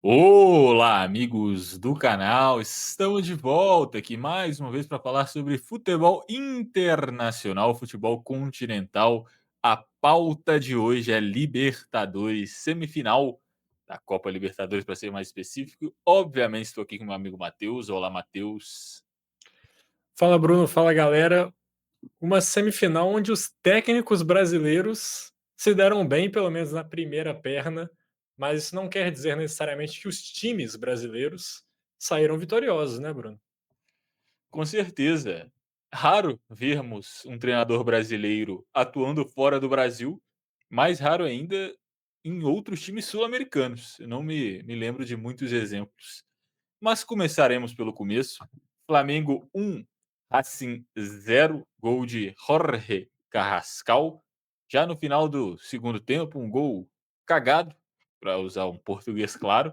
Olá, amigos do canal. Estamos de volta aqui mais uma vez para falar sobre futebol internacional, futebol continental. A pauta de hoje é Libertadores, semifinal da Copa Libertadores, para ser mais específico. Obviamente, estou aqui com meu amigo Matheus. Olá, Matheus. Fala Bruno, fala galera. Uma semifinal onde os técnicos brasileiros se deram bem, pelo menos na primeira perna, mas isso não quer dizer necessariamente que os times brasileiros saíram vitoriosos, né, Bruno? Com certeza. Raro vermos um treinador brasileiro atuando fora do Brasil, mais raro ainda em outros times sul-americanos. Eu não me lembro de muitos exemplos. Mas começaremos pelo começo. Flamengo 1, Racing 0, gol de Jorge Carrascal. Já no final do segundo tempo, um gol cagado, para usar um português claro,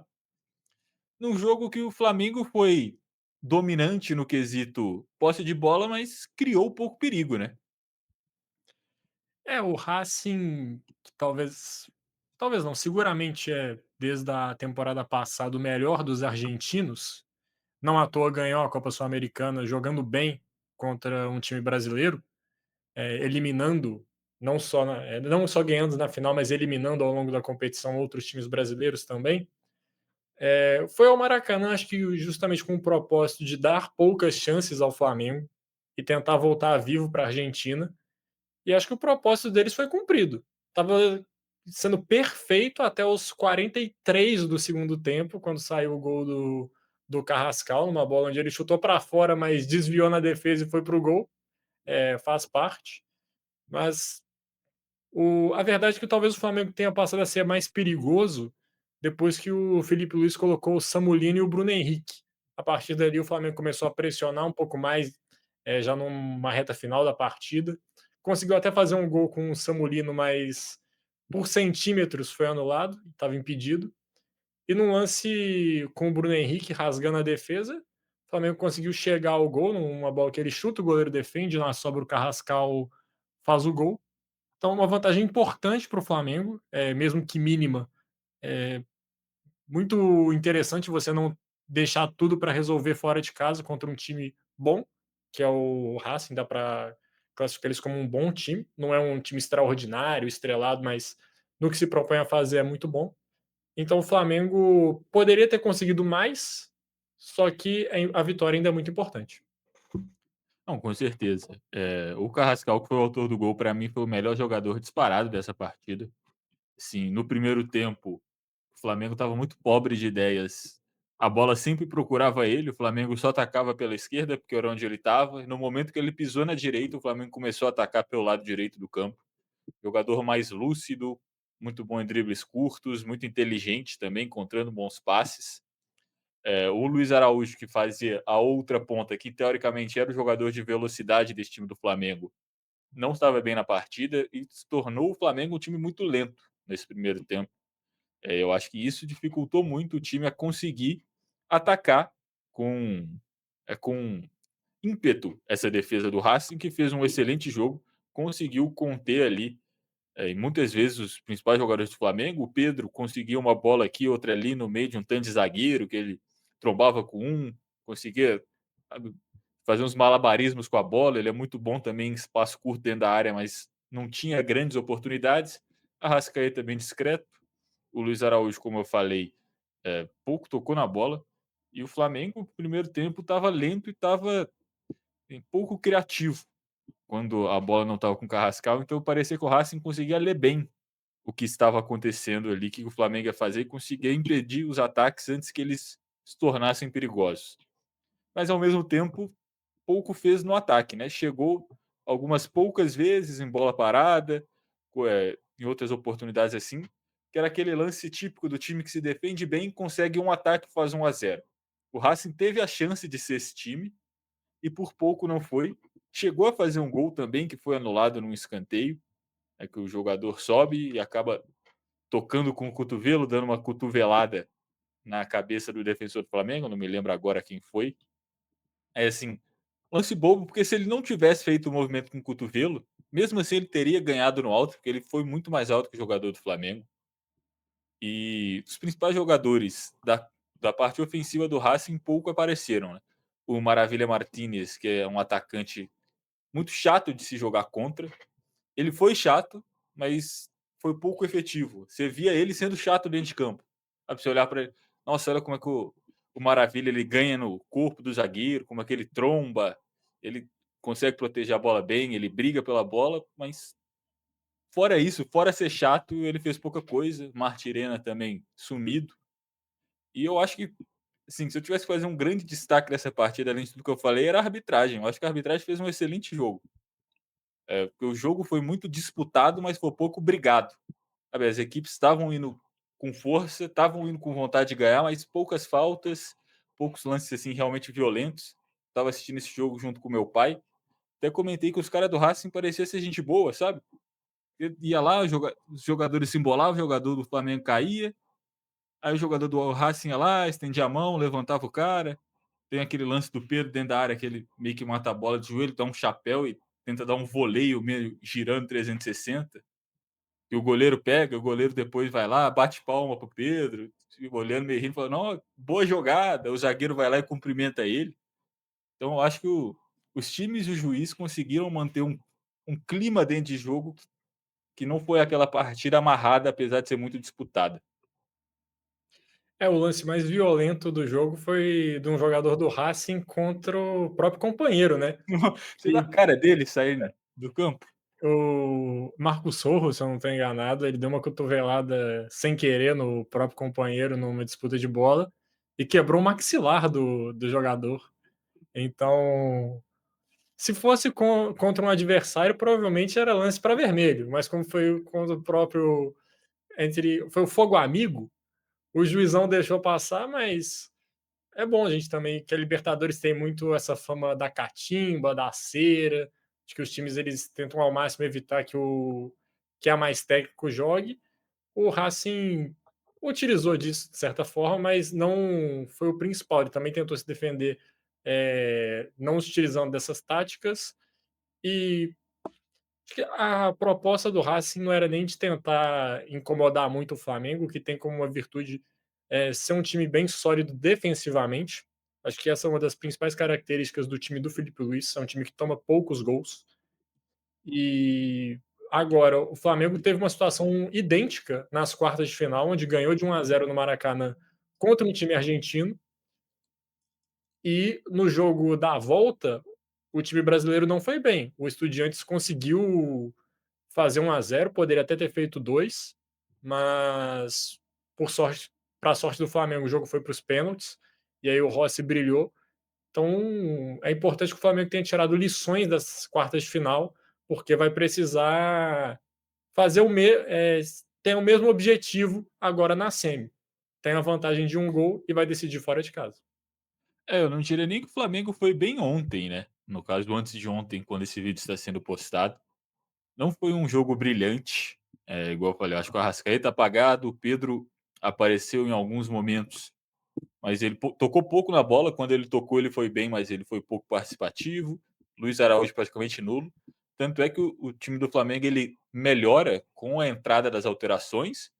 num jogo que o Flamengo foi dominante no quesito posse de bola, mas criou pouco perigo, né? É, o Racing, que talvez não, seguramente é, desde a temporada passada, o melhor dos argentinos. Não à toa ganhou a Copa Sul-Americana jogando bem contra um time brasileiro. Eliminando, não só ganhando na final, mas eliminando ao longo da competição outros times brasileiros também. Foi ao Maracanã, acho que justamente com o propósito de dar poucas chances ao Flamengo e tentar voltar vivo para a Argentina. E acho que o propósito deles foi cumprido. Estava sendo perfeito até os 43 do segundo tempo, quando saiu o gol do Carrascal, numa bola onde ele chutou para fora, mas desviou na defesa e foi para o gol. Faz parte. Mas a verdade é que talvez o Flamengo tenha passado a ser mais perigoso depois que o Felipe Luiz colocou o Samulino e o Bruno Henrique. A partir dali, o Flamengo começou a pressionar um pouco mais, já numa reta final da partida. Conseguiu até fazer um gol com o Samulino, mas por centímetros foi anulado, estava impedido. E num lance com o Bruno Henrique rasgando a defesa, o Flamengo conseguiu chegar ao gol, numa bola que ele chuta, o goleiro defende, na sobra o Carrascal faz o gol. Então, uma vantagem importante para o Flamengo, mesmo que mínima. É muito interessante você não deixar tudo para resolver fora de casa contra um time bom, que é o Racing, dá para classificar eles como um bom time. Não é um time extraordinário, estrelado, mas no que se propõe a fazer é muito bom. Então, o Flamengo poderia ter conseguido mais, só que a vitória ainda é muito importante. Não, com certeza. O Carrascal, que foi o autor do gol, para mim foi o melhor jogador disparado dessa partida. Sim, no primeiro tempo, o Flamengo estava muito pobre de ideias. A bola sempre procurava ele, o Flamengo só atacava pela esquerda, porque era onde ele estava. No momento que ele pisou na direita, o Flamengo começou a atacar pelo lado direito do campo. Jogador mais lúcido, muito bom em dribles curtos, muito inteligente também, encontrando bons passes. O Luiz Araújo, que fazia a outra ponta, que teoricamente era o jogador de velocidade desse time do Flamengo, não estava bem na partida e se tornou o Flamengo um time muito lento nesse primeiro tempo. Eu acho que isso dificultou muito o time a conseguir atacar com, com ímpeto essa defesa do Racing, que fez um excelente jogo, conseguiu conter ali e muitas vezes os principais jogadores do Flamengo. O Pedro conseguia uma bola aqui, outra ali no meio de um tanto de zagueiro, que ele trombava com um, conseguia, sabe, fazer uns malabarismos com a bola. Ele é muito bom também em espaço curto dentro da área, mas não tinha grandes oportunidades. A Rascaeta bem discreto. O Luiz Araújo, como eu falei, pouco tocou na bola. E o Flamengo, no primeiro tempo, estava lento e estava pouco criativo quando a bola não estava com o Carrascal. Então parecia que o Racing conseguia ler bem o que estava acontecendo ali, que o Flamengo ia fazer e conseguia impedir os ataques antes que eles se tornassem perigosos. Mas ao mesmo tempo, pouco fez no ataque, né? Chegou algumas poucas vezes em bola parada, em outras oportunidades assim, que era aquele lance típico do time que se defende bem, consegue um ataque e faz 1-0. O Racing teve a chance de ser esse time e por pouco não foi. Chegou a fazer um gol também que foi anulado num escanteio, que o jogador sobe e acaba tocando com o cotovelo, dando uma cotovelada na cabeça do defensor do Flamengo, não me lembro agora quem foi. É assim, lance bobo, porque se ele não tivesse feito o movimento com o cotovelo, mesmo assim ele teria ganhado no alto, porque ele foi muito mais alto que o jogador do Flamengo. e os principais jogadores da parte ofensiva do Racing pouco apareceram, né. O Maravilha Martinez, que é um atacante muito chato de se jogar contra, ele foi chato, mas foi pouco efetivo. Você via ele sendo chato dentro de campo. Sabe, você olhar para ele, nossa, olha como é que o Maravilha ele ganha no corpo do zagueiro, como é que ele tromba, ele consegue proteger a bola bem, ele briga pela bola, mas fora isso, fora ser chato, ele fez pouca coisa. Martirena também sumido. E eu acho que, assim, se eu tivesse que fazer um grande destaque dessa partida, além de tudo que eu falei, era a arbitragem. Eu acho que a arbitragem fez um excelente jogo. Porque o jogo foi muito disputado, mas foi pouco brigado. Sabe, as equipes estavam indo com força, estavam indo com vontade de ganhar, mas poucas faltas, poucos lances assim realmente violentos. Estava assistindo esse jogo junto com meu pai. Até comentei que os caras do Racing pareciam ser gente boa, sabe? Ia lá, os jogadores se embolavam, o jogador do Flamengo caía, aí o jogador do Racing ia lá, estendia a mão, levantava o cara. Tem aquele lance do Pedro dentro da área que ele meio que mata a bola de joelho, dá um chapéu e tenta dar um voleio meio girando 360. E o goleiro pega, o goleiro depois vai lá, bate palma pro Pedro, olhando meio rindo, falando: "Não, boa jogada". O zagueiro vai lá e cumprimenta ele. Então eu acho que os times e o juiz conseguiram manter um clima dentro de jogo que não foi aquela partida amarrada, apesar de ser muito disputada. É, o lance mais violento do jogo foi de um jogador do Racing contra o próprio companheiro, né, Você viu a que cara dele saindo do campo? o Marcos Rojo, se eu não estou enganado, ele deu uma cotovelada sem querer no próprio companheiro numa disputa de bola e quebrou o maxilar do jogador. Então, se fosse contra um adversário, provavelmente era lance para vermelho, mas como foi contra o próprio foi o fogo amigo, o juizão deixou passar, mas é bom a gente também que a Libertadores tem muito essa fama da catimba, da cera, acho que os times eles tentam ao máximo evitar que a mais técnico jogue. O Racing utilizou disso de certa forma, mas não foi o principal, ele também tentou se defender, não utilizando dessas táticas, e acho que a proposta do Racing não era nem de tentar incomodar muito o Flamengo, que tem como uma virtude, ser um time bem sólido defensivamente. Acho que essa é uma das principais características do time do Felipe Luiz, é um time que toma poucos gols. E agora, o Flamengo teve uma situação idêntica nas quartas de final, onde ganhou de 1-0 no Maracanã contra um time argentino, e no jogo da volta, o time brasileiro não foi bem. O Estudiantes conseguiu fazer 1-0, poderia até ter feito 2, mas por sorte, para a sorte do Flamengo, o jogo foi para os pênaltis, e aí o Rossi brilhou. Então é importante que o Flamengo tenha tirado lições das quartas de final, porque vai precisar fazer ter o mesmo objetivo agora na semi. Tem a vantagem de um gol e vai decidir fora de casa. Eu não diria nem que o Flamengo foi bem ontem, né, no caso do antes de ontem, quando esse vídeo está sendo postado. Não foi um jogo brilhante, igual eu falei, eu acho que o Arrascaeta apagado, o Pedro apareceu em alguns momentos, mas ele tocou pouco na bola, quando ele tocou ele foi bem, mas ele foi pouco participativo. Luiz Araújo praticamente nulo. Tanto é que o time do Flamengo ele melhora com a entrada das alterações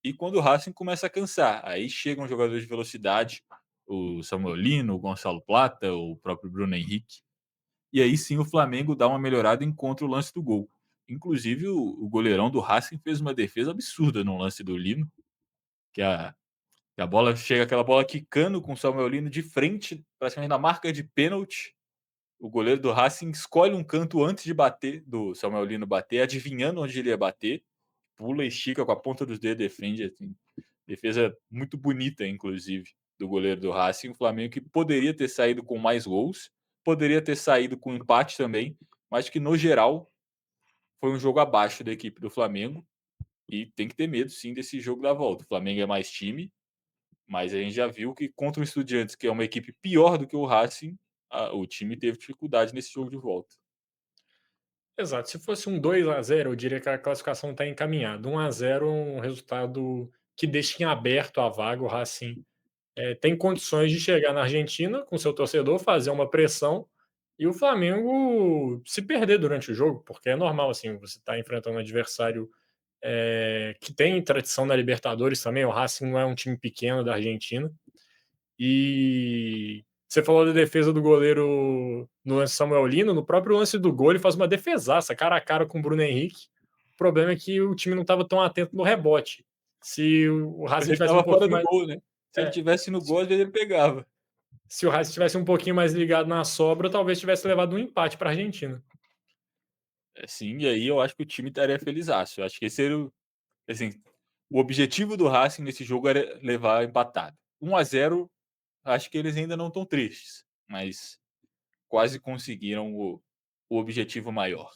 e quando o Racing começa a cansar. Aí chegam jogadores de velocidade, o Samuel Lino, o Gonçalo Plata, o próprio Bruno Henrique. E aí sim o Flamengo dá uma melhorada e encontra o lance do gol. Inclusive o goleirão do Racing fez uma defesa absurda no lance do Lino, que a bola chega, aquela bola quicando com o Samuel Lino de frente, praticamente na marca de pênalti. O goleiro do Racing escolhe um canto antes de bater, do Samuel Lino bater, adivinhando onde ele ia bater, pula, estica com a ponta dos dedos, defende, assim. Defesa muito bonita, inclusive, do goleiro do Racing. O Flamengo que poderia ter saído com mais gols, poderia ter saído com empate também, mas que no geral foi um jogo abaixo da equipe do Flamengo e tem que ter medo sim desse jogo da volta. O Flamengo é mais time, mas a gente já viu que contra o Estudiantes, que é uma equipe pior do que o Racing, o time teve dificuldade nesse jogo de volta. Exato, se fosse um 2-0, eu diria que a classificação está encaminhada. 1-0 é um resultado que deixa em aberto a vaga. O Racing tem condições de chegar na Argentina com seu torcedor, fazer uma pressão e o Flamengo se perder durante o jogo, porque é normal, assim, você está enfrentando um adversário que tem tradição na Libertadores também. O Racing não é um time pequeno da Argentina. E você falou da defesa do goleiro no lance Samuel Lino, no próprio lance do gol ele faz uma defesaça, cara a cara com o Bruno Henrique. O problema é que o time não estava tão atento no rebote. Se o Mas Racing ele tivesse um estava fora pouquinho do mais gol, né. Se ele é, tivesse no gol, às vezes ele pegava. se o Racing tivesse um pouquinho mais ligado na sobra, talvez tivesse levado um empate para a Argentina. Sim, e aí eu acho que o time estaria felizaço. Eu acho que esse era o assim, o objetivo do Racing nesse jogo era levar empatado. 1-0, acho que eles ainda não estão tristes, mas quase conseguiram o objetivo maior.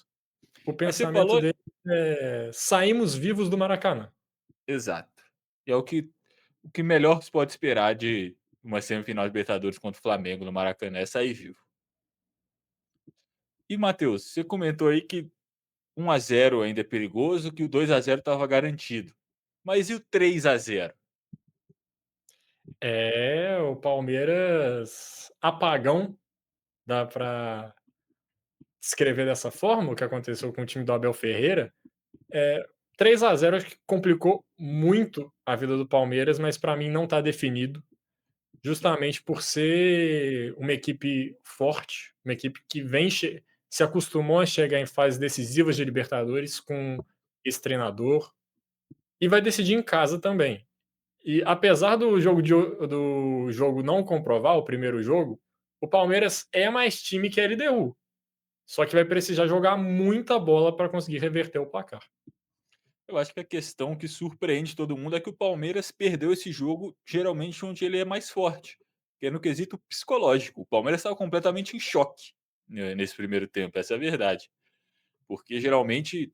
O Mas você pensamento falou dele é: "Saímos vivos do Maracanã". exato. E é o que melhor se pode esperar de uma semifinal de Libertadores contra o Flamengo no Maracanã, é sair vivo. E Matheus, você comentou aí que 1-0 ainda é perigoso, que o 2-0 estava garantido. Mas e o 3-0? É, o Palmeiras apagão, dá para descrever dessa forma, o que aconteceu com o time do Abel Ferreira. 3-0 acho que complicou muito a vida do Palmeiras, mas para mim não está definido, justamente por ser uma equipe forte, uma equipe que se acostumou a chegar em fases decisivas de Libertadores com esse treinador e vai decidir em casa também. E apesar do jogo não comprovar, o primeiro jogo, o Palmeiras é mais time que a LDU, só que vai precisar jogar muita bola para conseguir reverter o placar. Eu acho que a questão que surpreende todo mundo é que o Palmeiras perdeu esse jogo geralmente onde ele é mais forte, que é no quesito psicológico. O Palmeiras estava completamente em choque, né, nesse primeiro tempo, essa é a verdade. Porque geralmente,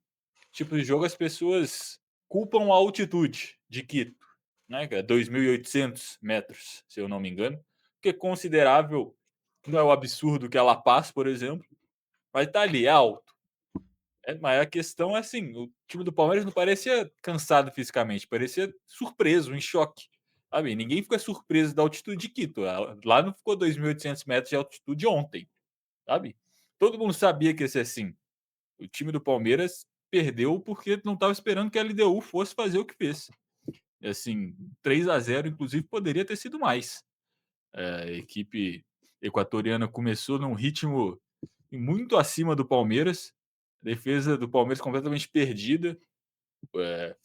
tipo de jogo, as pessoas culpam a altitude de Quito, né, que é 2.800 metros, se eu não me engano, que é considerável, não é o absurdo que é La Paz, por exemplo, mas tá ali, é alto. Mas a questão é assim, o time do Palmeiras não parecia cansado fisicamente, parecia surpreso, em choque, sabe. Ninguém fica surpreso da altitude de Quito, lá não ficou 2.800 metros de altitude ontem, sabe. Todo mundo sabia que ia ser assim. O time do Palmeiras perdeu porque não estava esperando que a LDU fosse fazer o que fez. E assim, 3-0 inclusive poderia ter sido mais. A equipe equatoriana começou num ritmo muito acima do Palmeiras, a defesa do Palmeiras completamente perdida,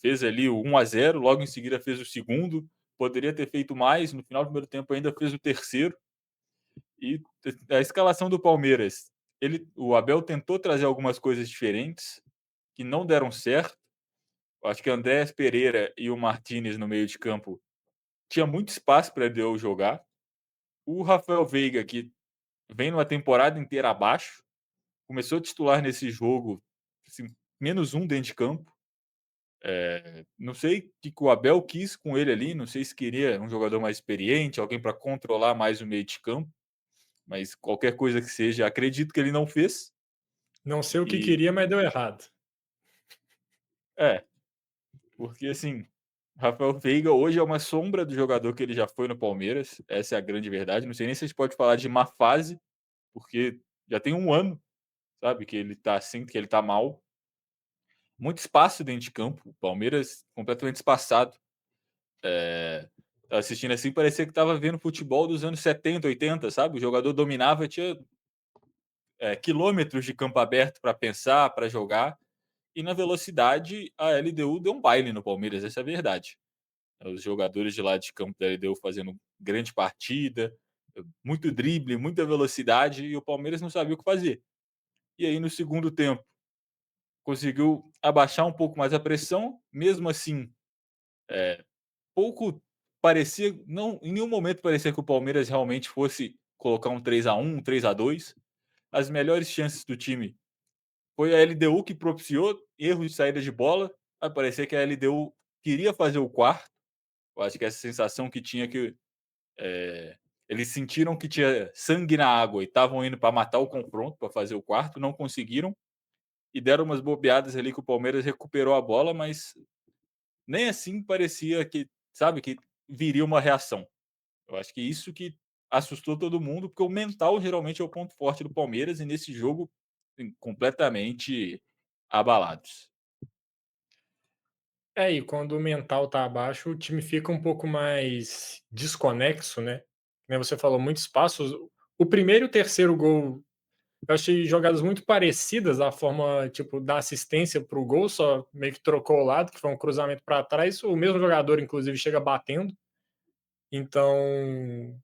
fez ali o 1-0, logo em seguida fez o segundo, poderia ter feito mais, no final do primeiro tempo ainda fez o terceiro. E a escalação do Palmeiras, o Abel tentou trazer algumas coisas diferentes, que não deram certo. Eu acho que Andréas Pereira e o Martinez no meio de campo tinha muito espaço para eu jogar. O Rafael Veiga, que vem numa temporada inteira abaixo, começou titular nesse jogo, assim, menos um dentro de campo. Não sei o que o Abel quis com ele ali, não sei se queria um jogador mais experiente, alguém para controlar mais o meio de campo, mas qualquer coisa que seja, acredito que ele não fez. Não sei o que E queria, mas deu errado. é, porque assim, Rafael Veiga hoje é uma sombra do jogador que ele já foi no Palmeiras, essa é a grande verdade. Não sei nem se a gente pode falar de má fase, porque já tem um ano, sabe, que ele tá assim, que ele tá mal. Muito espaço dentro de campo, o Palmeiras completamente espaçado. Tava assistindo assim, parecia que estava vendo futebol dos anos 70, 80, sabe? O jogador dominava, tinha quilômetros de campo aberto para pensar, para jogar. E na velocidade, a LDU deu um baile no Palmeiras, essa é a verdade. Os jogadores de lá de campo da LDU fazendo grande partida, muito drible, muita velocidade, e o Palmeiras não sabia o que fazer. E aí, no segundo tempo, conseguiu abaixar um pouco mais a pressão, mesmo assim, pouco parecia, não, em nenhum momento parecia que o Palmeiras realmente fosse colocar um 3-1, um 3-2. As melhores chances do time foi a LDU que propiciou erros de saída de bola. Vai parecer que a LDU queria fazer o quarto. Eu acho que essa sensação que tinha que eles sentiram que tinha sangue na água e estavam indo para matar o confronto, para fazer o quarto, não conseguiram e deram umas bobeadas ali que o Palmeiras recuperou a bola, mas nem assim parecia que, sabe, que viria uma reação. Eu acho que isso que assustou todo mundo, porque o mental geralmente é o ponto forte do Palmeiras e nesse jogo, assim, completamente abalados. É, e quando o mental tá abaixo, o time fica um pouco mais desconexo, né. Que nem você falou, muitos passos. O primeiro e o terceiro gol, eu achei jogadas muito parecidas, a forma, tipo, da assistência para o gol, só meio que trocou o lado, que foi um cruzamento para trás, o mesmo jogador inclusive chega batendo. Então,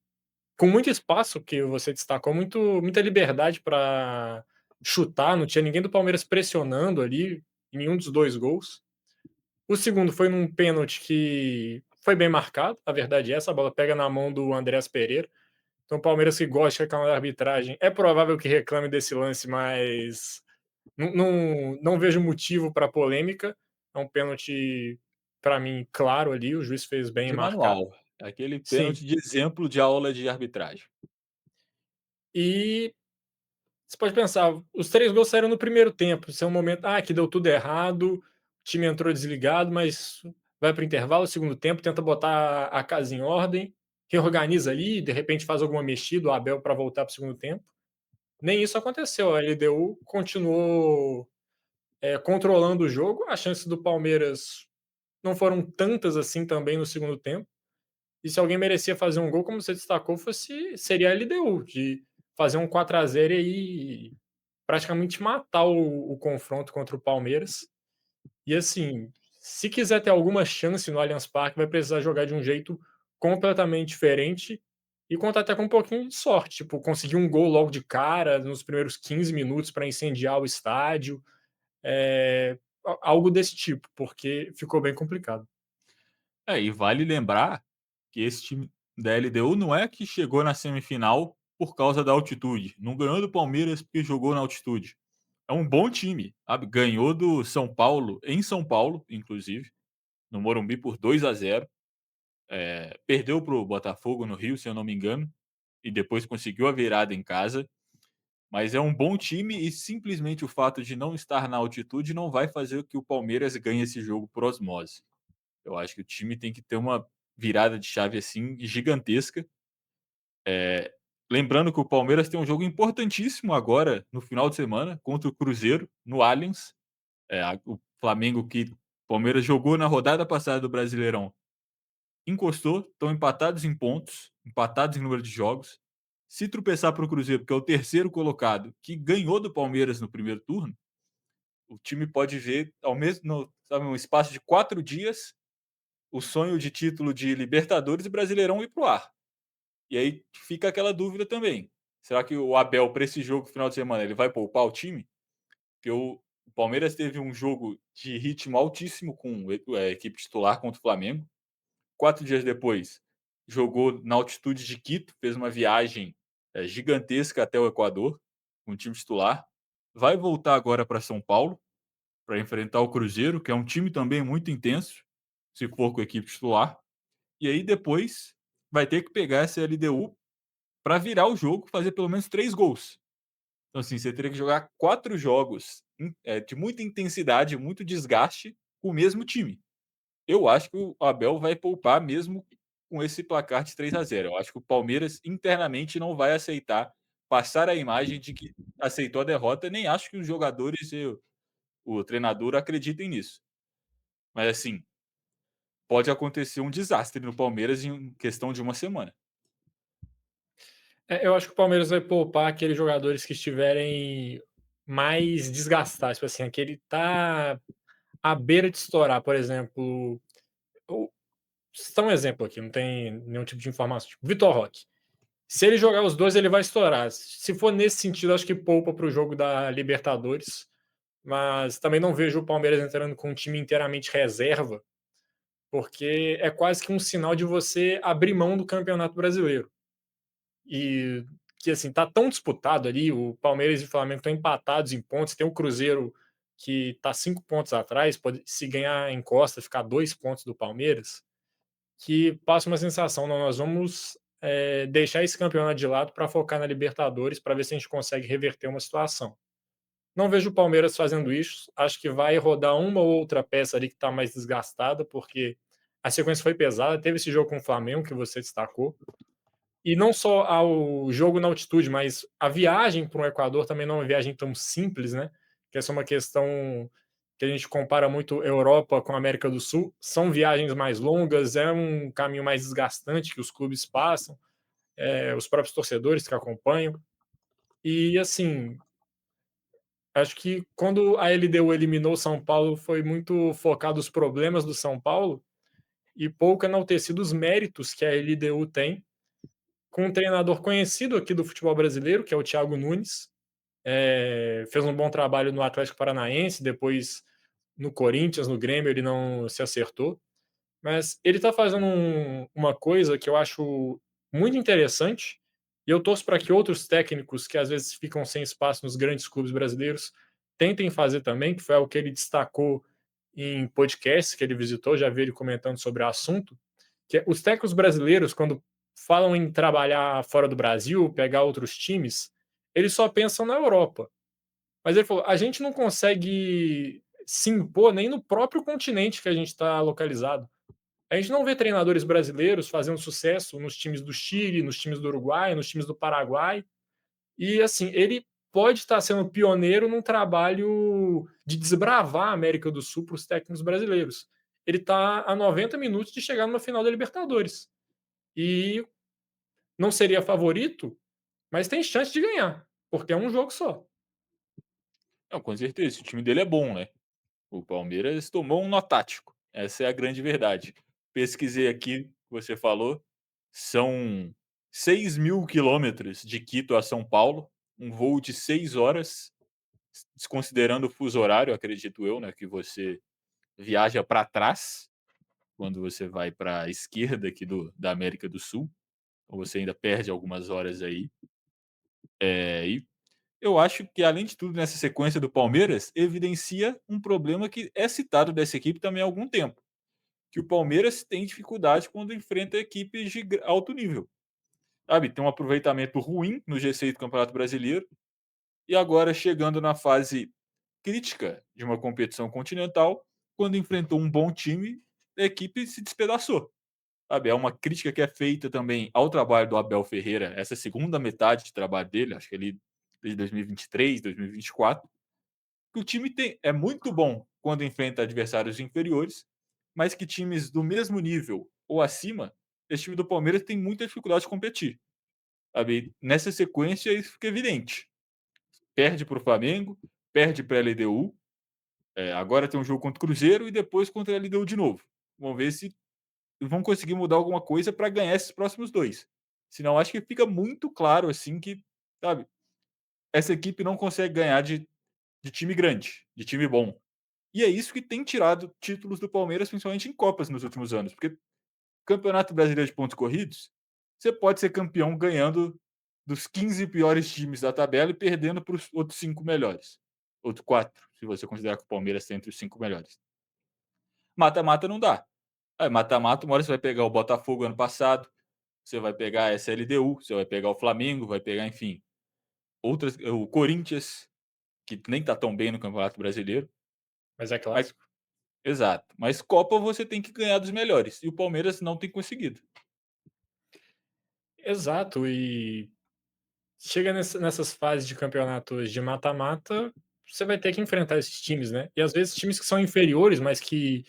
com muito espaço que você destacou, muita liberdade para chutar, não tinha ninguém do Palmeiras pressionando ali, em nenhum dos 2 gols. O segundo foi num pênalti que foi bem marcado, a verdade é essa, a bola pega na mão do Andreas Pereira. Então o Palmeiras, que gosta de reclamar da arbitragem, é provável que reclame desse lance, mas não vejo motivo para polêmica. É um pênalti, para mim, claro ali, o juiz fez bem em De marcar. manual, é aquele Sim. pênalti de exemplo de aula de arbitragem. E você pode pensar, os 3 gols saíram no primeiro tempo, isso é um momento, que deu tudo errado, o time entrou desligado, mas vai para o intervalo, segundo tempo, tenta botar a casa em ordem, reorganiza ali, de repente faz alguma mexida, o Abel, para voltar para o segundo tempo. Nem isso aconteceu, a LDU continuou, controlando o jogo, as chances do Palmeiras não foram tantas assim também no segundo tempo, e se alguém merecia fazer um gol, como você destacou, seria a LDU, de fazer um 4-0 e aí praticamente matar o confronto contra o Palmeiras. E assim, se quiser ter alguma chance no Allianz Parque, vai precisar jogar de um jeito completamente diferente e contar até com um pouquinho de sorte, tipo, conseguir um gol logo de cara, nos primeiros 15 minutos para incendiar o estádio, algo desse tipo, porque ficou bem complicado. É, e vale lembrar que esse time da LDU não é que chegou na semifinal por causa da altitude, não ganhou do Palmeiras porque jogou na altitude. É um bom time, sabe, ganhou do São Paulo, em São Paulo, inclusive, no Morumbi por 2-0, perdeu para o Botafogo no Rio, se eu não me engano, e depois conseguiu a virada em casa, mas é um bom time e simplesmente o fato de não estar na altitude não vai fazer com que o Palmeiras ganhe esse jogo por osmose. Eu acho que o time tem que ter uma virada de chave, assim, gigantesca. Lembrando que o Palmeiras tem um jogo importantíssimo agora, no final de semana, contra o Cruzeiro, no Allianz. O Flamengo, que o Palmeiras jogou na rodada passada do Brasileirão, encostou, estão empatados em pontos, empatados em número de jogos. Se tropeçar para o Cruzeiro, que é o terceiro colocado, que ganhou do Palmeiras no primeiro turno, o time pode ver, ao mesmo, sabe, um espaço de 4 dias, o sonho de título de Libertadores e Brasileirão ir para o ar. E aí fica aquela dúvida também. Será que o Abel, para esse jogo final de semana, ele vai poupar o time? Porque o Palmeiras teve um jogo de ritmo altíssimo com a equipe titular contra o Flamengo. 4 dias depois, jogou na altitude de Quito, fez uma viagem gigantesca até o Equador, com o time titular. Vai voltar agora para São Paulo, para enfrentar o Cruzeiro, que é um time também muito intenso, se for com a equipe titular. E aí depois vai ter que pegar essa LDU para virar o jogo, fazer pelo menos 3 gols. Então, assim, você teria que jogar 4 jogos de muita intensidade, muito desgaste, com o mesmo time. Eu acho que o Abel vai poupar mesmo com esse placar de 3-0. Eu acho que o Palmeiras internamente não vai aceitar passar a imagem de que aceitou a derrota, nem acho que os jogadores e o treinador acreditem nisso. Mas, assim, pode acontecer um desastre no Palmeiras em questão de uma semana. Eu acho que o Palmeiras vai poupar aqueles jogadores que estiverem mais desgastados, tipo assim, aquele tá à beira de estourar, por exemplo, o citar um exemplo aqui, não tem nenhum tipo de informação, tipo, Vitor Roque. Se ele jogar os 2, ele vai estourar. Se for nesse sentido, acho que poupa para o jogo da Libertadores, mas também não vejo o Palmeiras entrando com um time inteiramente reserva, porque é quase que um sinal de você abrir mão do Campeonato Brasileiro. E que, assim, tá tão disputado ali, o Palmeiras e o Flamengo estão empatados em pontos, tem o Cruzeiro que tá 5 pontos atrás, pode, se ganhar encosta, ficar 2 pontos do Palmeiras, que passa uma sensação: "Não, nós vamos, deixar esse campeonato de lado para focar na Libertadores, para ver se a gente consegue reverter uma situação". Não vejo o Palmeiras fazendo isso, acho que vai rodar uma ou outra peça ali que está mais desgastada, porque a sequência foi pesada, teve esse jogo com o Flamengo que você destacou, e não só ao jogo na altitude, mas a viagem para o Equador também não é uma viagem tão simples, né, que essa é uma questão que a gente compara muito Europa com a América do Sul, são viagens mais longas, é um caminho mais desgastante que os clubes passam, os próprios torcedores que acompanham. E assim, acho que quando a LDU eliminou o São Paulo foi muito focado nos problemas do São Paulo e pouco enaltecido os méritos que a LDU tem, com um treinador conhecido aqui do futebol brasileiro, que é o Thiago Nunes. Fez um bom trabalho no Atlético Paranaense, depois no Corinthians, no Grêmio, ele não se acertou. Mas ele está fazendo uma coisa que eu acho muito interessante, e eu torço para que outros técnicos que às vezes ficam sem espaço nos grandes clubes brasileiros tentem fazer também, que foi algo que ele destacou em podcasts que ele visitou, já vi ele comentando sobre o assunto, que é os técnicos brasileiros, quando falam em trabalhar fora do Brasil, pegar outros times, eles só pensam na Europa. Mas ele falou: a gente não consegue se impor nem no próprio continente que a gente está localizado. A gente não vê treinadores brasileiros fazendo sucesso nos times do Chile, nos times do Uruguai, nos times do Paraguai. E assim, ele pode estar sendo pioneiro num trabalho de desbravar a América do Sul para os técnicos brasileiros. Ele está a 90 minutos de chegar numa final da Libertadores. E não seria favorito, mas tem chance de ganhar, porque é um jogo só. Não, com certeza, o time dele é bom, né. O Palmeiras tomou um nó tático, essa é a grande verdade. Pesquisei aqui, você falou, são 6.000 quilômetros de Quito a São Paulo, um voo de 6 horas, desconsiderando o fuso horário, acredito eu, né, que você viaja para trás, quando você vai para a esquerda aqui da América do Sul, então você ainda perde algumas horas aí. E eu acho que, além de tudo, nessa sequência do Palmeiras, evidencia um problema que é citado dessa equipe também há algum tempo, que o Palmeiras tem dificuldade quando enfrenta equipes de alto nível, sabe? Tem um aproveitamento ruim no G6 do Campeonato Brasileiro e agora chegando na fase crítica de uma competição continental, quando enfrentou um bom time, a equipe se despedaçou. Sabe, é uma crítica que é feita também ao trabalho do Abel Ferreira, essa segunda metade de trabalho dele, acho que ele desde 2023, 2024, que o time é muito bom quando enfrenta adversários inferiores, mas que times do mesmo nível ou acima, esse time do Palmeiras tem muita dificuldade de competir. Sabe? Nessa sequência, isso fica evidente. Perde para o Flamengo, perde para a LDU, agora tem um jogo contra o Cruzeiro e depois contra a LDU de novo. Vamos ver se vão conseguir mudar alguma coisa para ganhar esses próximos dois. Senão, acho que fica muito claro assim que, sabe, essa equipe não consegue ganhar de time grande, de time bom. E é isso que tem tirado títulos do Palmeiras, principalmente em Copas nos últimos anos, porque Campeonato Brasileiro de pontos corridos, você pode ser campeão ganhando dos 15 piores times da tabela e perdendo para os outros 5 melhores. Outros 4, se você considerar que o Palmeiras está entre os 5 melhores. Mata-mata não dá. Aí, mata-mata, uma hora você vai pegar o Botafogo ano passado, você vai pegar a SLDU, você vai pegar o Flamengo, vai pegar, enfim, outras, o Corinthians, que nem tá tão bem no Campeonato Brasileiro. Mas é Mas clássico. exato. Mas Copa você tem que ganhar dos melhores, e o Palmeiras não tem conseguido. Exato, e chega nessas fases de campeonatos de mata-mata, você vai ter que enfrentar esses times, né. E às vezes times que são inferiores, mas que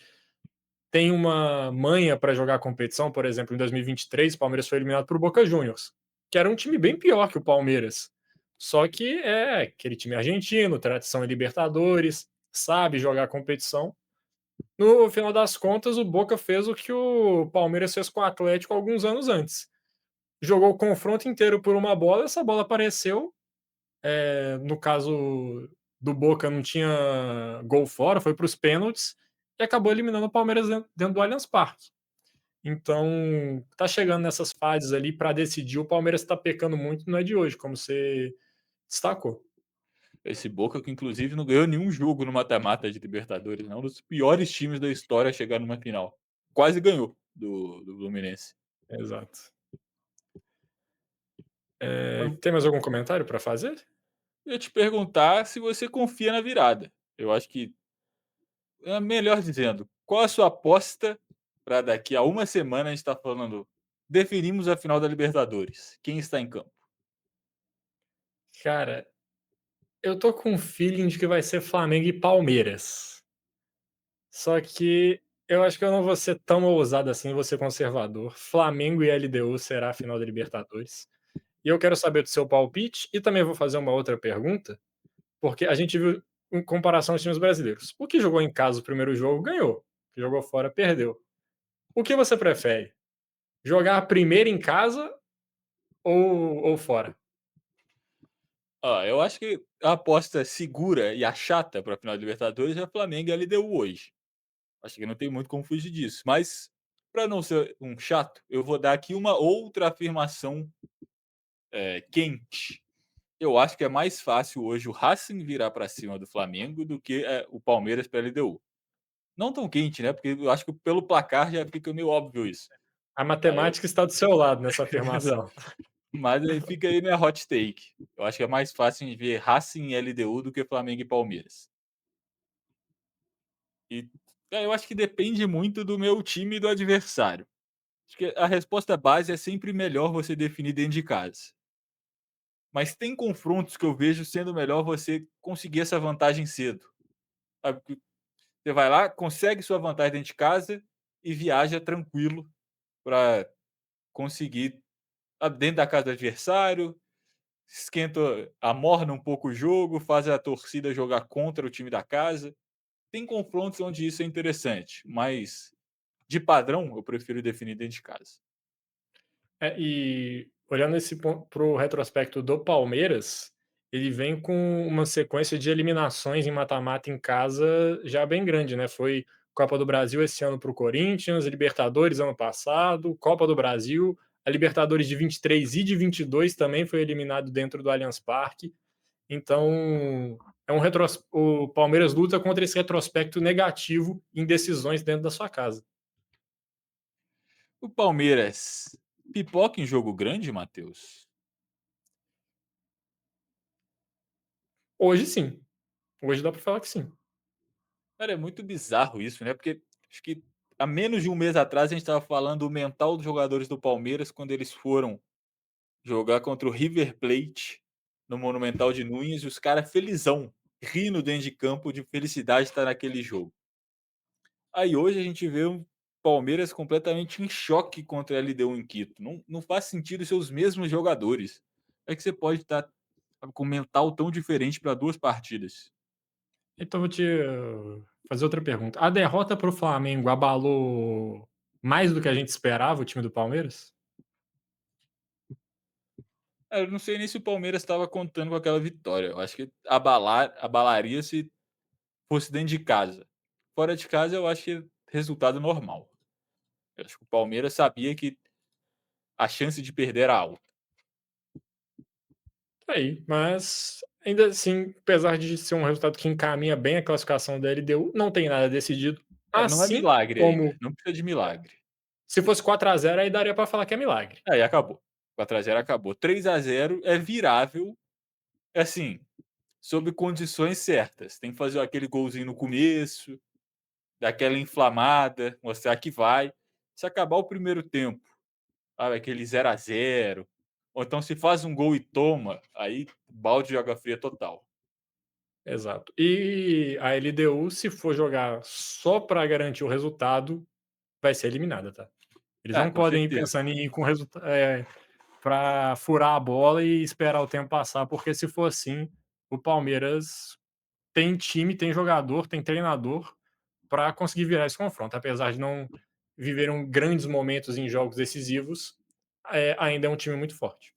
têm uma manha para jogar a competição, por exemplo, em 2023 o Palmeiras foi eliminado para o Boca Juniors, que era um time bem pior que o Palmeiras. Só que é aquele time argentino, tradição em Libertadores, sabe jogar a competição. No final das contas, o Boca fez o que o Palmeiras fez com o Atlético alguns anos antes. Jogou o confronto inteiro por uma bola, essa bola apareceu, no caso do Boca não tinha gol fora, foi para os pênaltis e acabou eliminando o Palmeiras dentro do Allianz Parque. Então, tá chegando nessas fases ali para decidir, o Palmeiras está pecando muito, não é de hoje, como você destacou. Esse Boca que inclusive não ganhou nenhum jogo no mata-mata de Libertadores, não, um dos piores times da história a chegar numa final. Quase ganhou do Fluminense. Exato. Eu Tem mais algum comentário para fazer? ia te perguntar se você confia na virada. Eu acho que, melhor dizendo, qual a sua aposta para daqui a uma semana a gente tá falando: "Definimos a final da Libertadores, quem está em campo?". Cara, eu tô com um feeling de que vai ser Flamengo e Palmeiras. Só que eu acho que eu não vou ser tão ousado assim, vou ser conservador. Flamengo e LDU será a final da Libertadores. E eu quero saber do seu palpite e também vou fazer uma outra pergunta, porque a gente viu em comparação aos times brasileiros. O que jogou em casa o primeiro jogo ganhou, o que jogou fora perdeu. O que você prefere? Jogar primeiro em casa ou fora? Ó, eu acho que a aposta segura e a chata para a final da Libertadores é Flamengo e LDU hoje. Acho que não tem muito como fugir disso, mas para não ser um chato, eu vou dar aqui uma outra afirmação, quente. Eu acho que é mais fácil hoje o Racing virar para cima do Flamengo do que, o Palmeiras para a LDU. Não tão quente, né, porque eu acho que pelo placar já fica meio óbvio isso. A Aí eu matemática está do seu lado nessa exato. afirmação. Mas aí fica aí minha hot take. Eu acho que é mais fácil em ver Racing e LDU do que Flamengo e Palmeiras. E, eu acho que depende muito do meu time e do adversário. Acho que a resposta base é sempre melhor você definir dentro de casa. Mas tem confrontos que eu vejo sendo melhor você conseguir essa vantagem cedo. Sabe, que você vai lá, consegue sua vantagem dentro de casa e viaja tranquilo para conseguir dentro da casa do adversário, esquenta, amorna um pouco o jogo, faz a torcida jogar contra o time da casa. Tem confrontos onde isso é interessante, mas de padrão eu prefiro definir dentro de casa. É, e olhando esse para o retrospecto do Palmeiras, ele vem com uma sequência de eliminações em mata-mata em casa já bem grande, né? Foi Copa do Brasil esse ano para o Corinthians, Libertadores ano passado, Copa do Brasil, a Libertadores de 23 e de 22 também foi eliminado dentro do Allianz Parque. Então, o Palmeiras luta contra esse retrospecto negativo em decisões dentro da sua casa. O Palmeiras pipoca em jogo grande, Matheus? Hoje sim, hoje dá para falar que sim. Cara, é muito bizarro isso, né, porque acho que há menos de um mês atrás a gente estava falando o mental dos jogadores do Palmeiras quando eles foram jogar contra o River Plate no Monumental de Nunes e os caras felizão, rindo dentro de campo de felicidade de estar naquele jogo. Aí hoje a gente vê um Palmeiras completamente em choque contra a LDU em Quito. Não faz sentido ser os mesmos jogadores. É que você pode estar com um mental tão diferente para 2 partidas. Então vou te fazer outra pergunta. A derrota para o Flamengo abalou mais do que a gente esperava o time do Palmeiras? Eu não sei nem se o Palmeiras estava contando com aquela vitória. Eu acho que abalaria se fosse dentro de casa. Fora de casa, eu acho que é resultado normal. Eu acho que o Palmeiras sabia que a chance de perder era alta. Tá aí, mas ainda assim, apesar de ser um resultado que encaminha bem a classificação da LDU, não tem nada decidido, É, não é assim milagre ainda, como não precisa de milagre. se fosse 4-0 aí daria para falar que é milagre. Aí acabou. 4-0 acabou. 3-0 é virável, assim, sob condições certas. Tem que fazer aquele golzinho no começo, dar aquela inflamada, mostrar que vai. Se acabar o primeiro tempo, aquele 0-0, ou então se faz um gol e toma, aí balde de água fria total. Exato. E a LDU, se for jogar só para garantir o resultado, vai ser eliminada, tá? Eles Ah, não com podem ir certeza. pensando em ir com resultado para furar a bola e esperar o tempo passar, porque se for assim, o Palmeiras tem time, tem jogador, tem treinador para conseguir virar esse confronto. Apesar de não viveram grandes momentos em jogos decisivos, ainda é um time muito forte.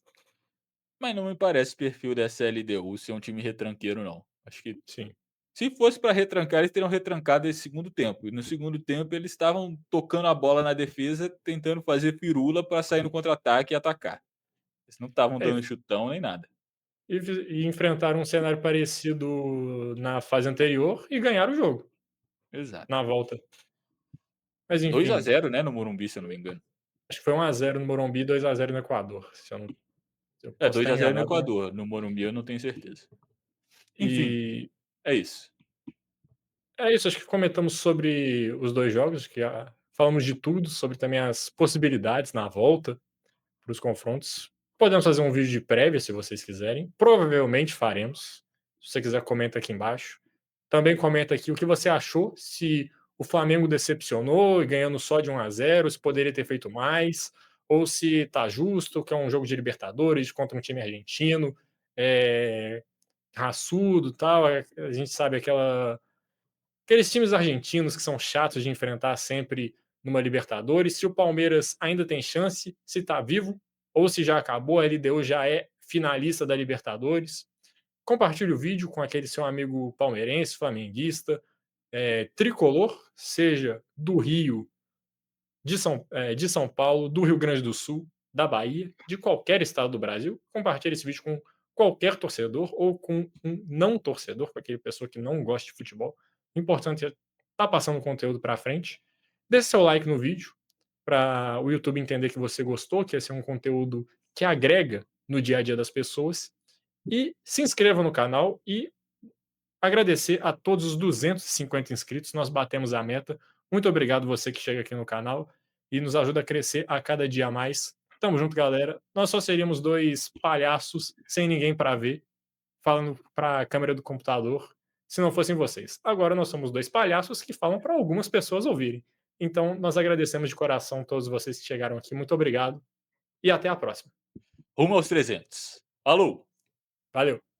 Mas não me parece o perfil dessa LDU ser um time retranqueiro não. Acho que Sim, se fosse para retrancar, eles teriam retrancado esse segundo tempo. E no segundo tempo eles estavam tocando a bola na defesa, tentando fazer firula para sair no contra-ataque e atacar. Eles não estavam é dando isso. chutão nem nada. E enfrentaram um cenário parecido na fase anterior e ganharam o jogo, Exato. na volta. Mas Dois a enfim, zero, né, no Morumbi, se eu não me engano. acho que foi 1-0 no Morumbi e 2-0 no Equador, se eu É, posso dois estar a zero no enganado, mas Equador, no Morumbi eu não tenho certeza. Enfim, e é isso. é isso, acho que comentamos sobre os 2 jogos, falamos de tudo, sobre também as possibilidades na volta para os confrontos. Podemos fazer um vídeo de prévia, se vocês quiserem, provavelmente faremos. Se você quiser, comenta aqui embaixo. Também comenta aqui o que você achou, se o Flamengo decepcionou e ganhando só de 1-0, se poderia ter feito mais, ou se tá justo, que é um jogo de Libertadores contra um time argentino, eh, raçudo, tal, a gente sabe aqueles times argentinos que são chatos de enfrentar sempre numa Libertadores. Se o Palmeiras ainda tem chance, se está vivo, ou se já acabou, a LDU já é finalista da Libertadores. Compartilhe o vídeo com aquele seu amigo palmeirense, flamenguista, tricolor, seja do Rio, de São Paulo, do Rio Grande do Sul, da Bahia, de qualquer estado do Brasil. Compartilhe esse vídeo com qualquer torcedor ou com um não torcedor, com aquele pessoa que não gosta de futebol. O importante é estar tá passando o conteúdo para frente. Deixe seu like no vídeo para o YouTube entender que você gostou, que esse é um conteúdo que agrega no dia a dia das pessoas. E se inscreva no canal e agradecer a todos os 250 inscritos, nós batemos a meta. Muito obrigado você que chega aqui no canal e nos ajuda a crescer a cada dia mais. Tamo junto, galera. Nós só seríamos dois palhaços sem ninguém para ver, falando para a câmera do computador, se não fossem vocês. Agora nós somos dois palhaços que falam para algumas pessoas ouvirem. Então, nós agradecemos de coração todos vocês que chegaram aqui. Muito obrigado e até a próxima. Rumo aos 300. Alô! Valeu!